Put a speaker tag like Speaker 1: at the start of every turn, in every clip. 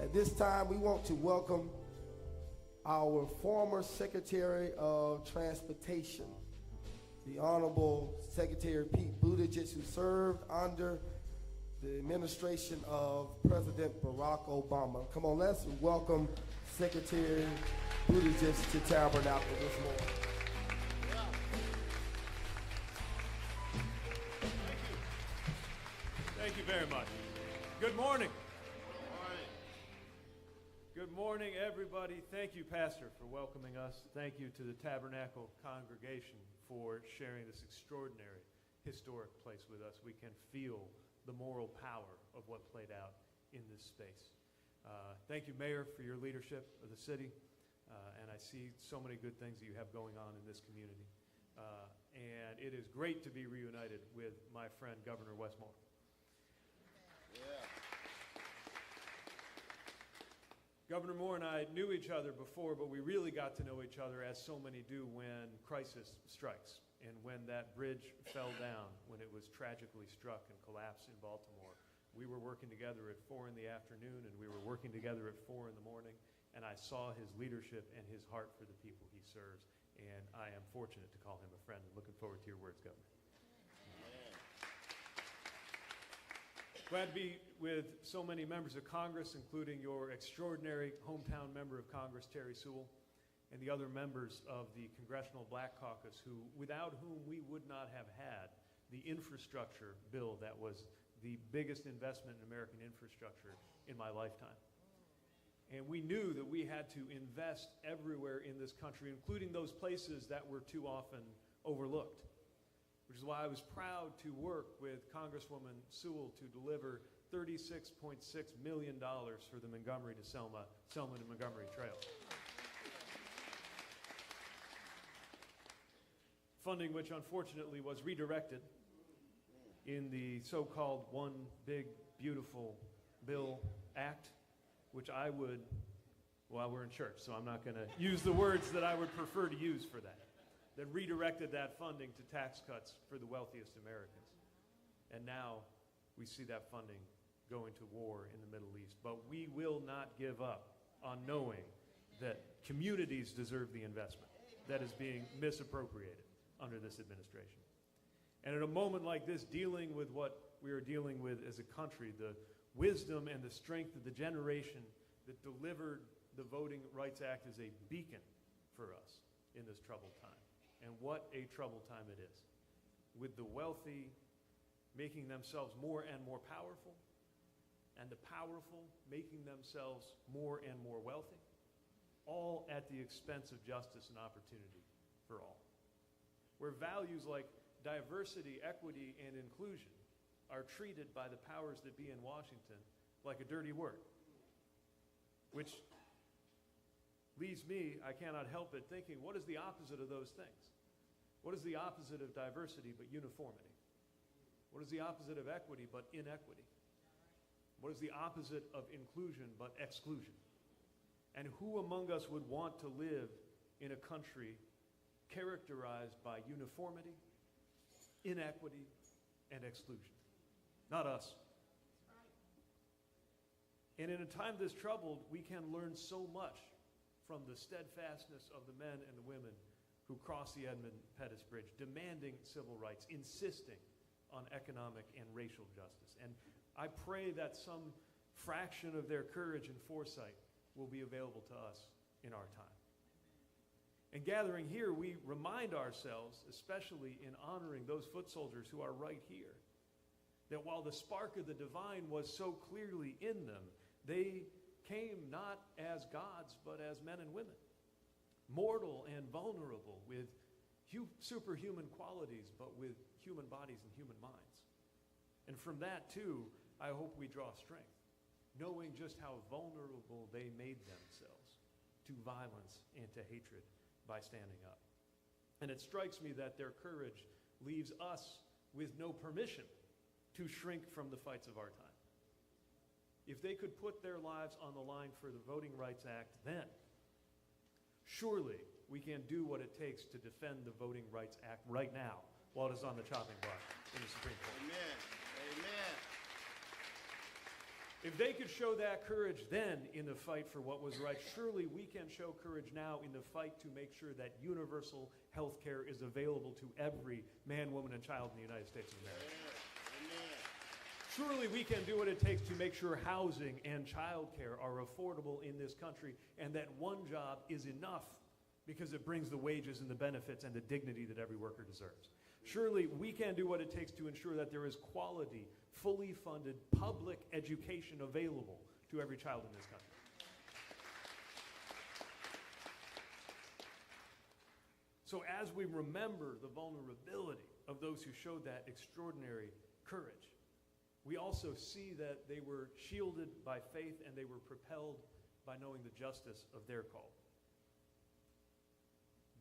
Speaker 1: At this time, we want to welcome our former Secretary of Transportation, the Honorable Secretary Pete Buttigieg, who served under the administration of President Barack Obama. Come on, let's welcome Secretary Buttigieg to Tabernacle this morning.
Speaker 2: Thank you very much. Good morning. Good morning, everybody. Thank you, Pastor, for welcoming us. Thank you to the Tabernacle congregation for sharing this extraordinary, historic place with us. We can feel the moral power of what played out in this space. Thank you, Mayor, for your leadership of the city. And I see so many good things that you have going on in this community. And it is great to be reunited with my friend, Governor Westmore. Yeah. Governor Moore and I knew each other before, but we really got to know each other, as so many do, when crisis strikes. And when that bridge fell down, when it was tragically struck and collapsed in Baltimore, we were working together at 4 in the afternoon, and we were working together at 4 in the morning, and I saw his leadership and his heart for the people he serves, and I am fortunate to call him a friend, and looking forward to your words, Governor. Glad to be with so many members of Congress, including your extraordinary hometown member of Congress, Terry Sewell, and the other members of the Congressional Black Caucus, without whom we would not have had the infrastructure bill that was the biggest investment in American infrastructure in my lifetime. And we knew that we had to invest everywhere in this country, including those places that were too often overlooked, which is why I was proud to work with Congresswoman Sewell to deliver $36.6 million for the Montgomery to Selma to Montgomery Trail. Funding which unfortunately was redirected in the so-called One Big Beautiful Bill Act, which I would, well, we're in church, so I'm not going to use the words that I would prefer to use for that redirected that funding to tax cuts for the wealthiest Americans. And now we see that funding going to war in the Middle East. But we will not give up on knowing that communities deserve the investment that is being misappropriated under this administration. And at a moment like this, dealing with what we are dealing with as a country, the wisdom and the strength of the generation that delivered the Voting Rights Act is a beacon for us in this troubled time. And what a troubled time it is, with the wealthy making themselves more and more powerful, and the powerful making themselves more and more wealthy, all at the expense of justice and opportunity for all. Where values like diversity, equity, and inclusion are treated by the powers that be in Washington like a dirty word, which leaves me, I cannot help it, thinking, what is the opposite of those things? What is the opposite of diversity but uniformity? What is the opposite of equity but inequity? What is the opposite of inclusion but exclusion? And who among us would want to live in a country characterized by uniformity, inequity, and exclusion? Not us. And in a time this troubled, we can learn so much from the steadfastness of the men and the women who crossed the Edmund Pettus Bridge, demanding civil rights, insisting on economic and racial justice. And I pray that some fraction of their courage and foresight will be available to us in our time. And gathering here, we remind ourselves, especially in honoring those foot soldiers who are right here, that while the spark of the divine was so clearly in them, they came not as gods, but as men and women, mortal and vulnerable, with superhuman qualities, but with human bodies and human minds. And from that, too, I hope we draw strength, knowing just how vulnerable they made themselves to violence and to hatred by standing up. And it strikes me that their courage leaves us with no permission to shrink from the fights of our time. If they could put their lives on the line for the Voting Rights Act then, surely we can do what it takes to defend the Voting Rights Act right now while it is on the chopping block in the Supreme Court.
Speaker 3: Amen. Amen.
Speaker 2: If they could show that courage then in the fight for what was right, surely we can show courage now in the fight to make sure that universal health care is available to every man, woman, and child in the United States of America. Surely we can do what it takes to make sure housing and child care are affordable in this country, and that one job is enough because it brings the wages and the benefits and the dignity that every worker deserves. Surely we can do what it takes to ensure that there is quality, fully funded public education available to every child in this country. So as we remember the vulnerability of those who showed that extraordinary courage, we also see that they were shielded by faith and they were propelled by knowing the justice of their call.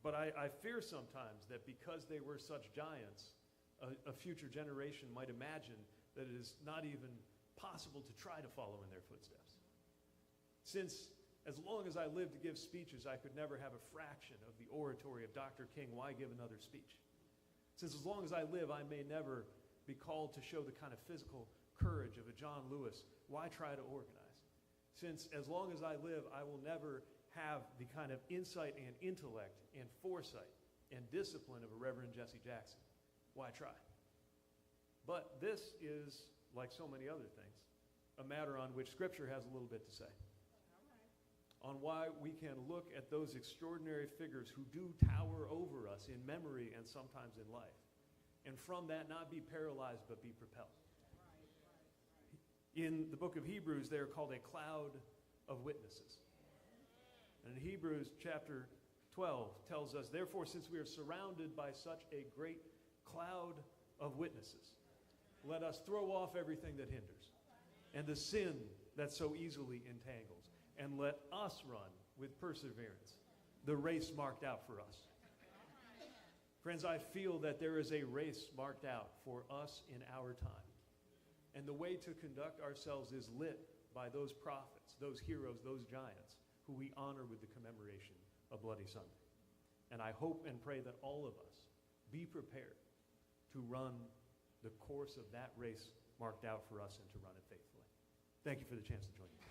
Speaker 2: But I fear sometimes that because they were such giants, a future generation might imagine that it is not even possible to try to follow in their footsteps. Since as long as I lived to give speeches, I could never have a fraction of the oratory of Dr. King, why give another speech? Since as long as I live, I may never be called to show the kind of physical courage of a John Lewis, why try to organize? Since as long as I live, I will never have the kind of insight and intellect and foresight and discipline of a Reverend Jesse Jackson. Why try? But this is, like so many other things, a matter on which Scripture has a little bit to say. On why we can look at those extraordinary figures who do tower over us in memory and sometimes in life, and from that not be paralyzed but be propelled. In the book of Hebrews, they are called a cloud of witnesses. And in Hebrews chapter 12 tells us, therefore, since we are surrounded by such a great cloud of witnesses, let us throw off everything that hinders and the sin that so easily entangles, and let us run with perseverance the race marked out for us. Friends, I feel that there is a race marked out for us in our time. And the way to conduct ourselves is lit by those prophets, those heroes, those giants who we honor with the commemoration of Bloody Sunday. And I hope and pray that all of us be prepared to run the course of that race marked out for us and to run it faithfully. Thank you for the chance to join me.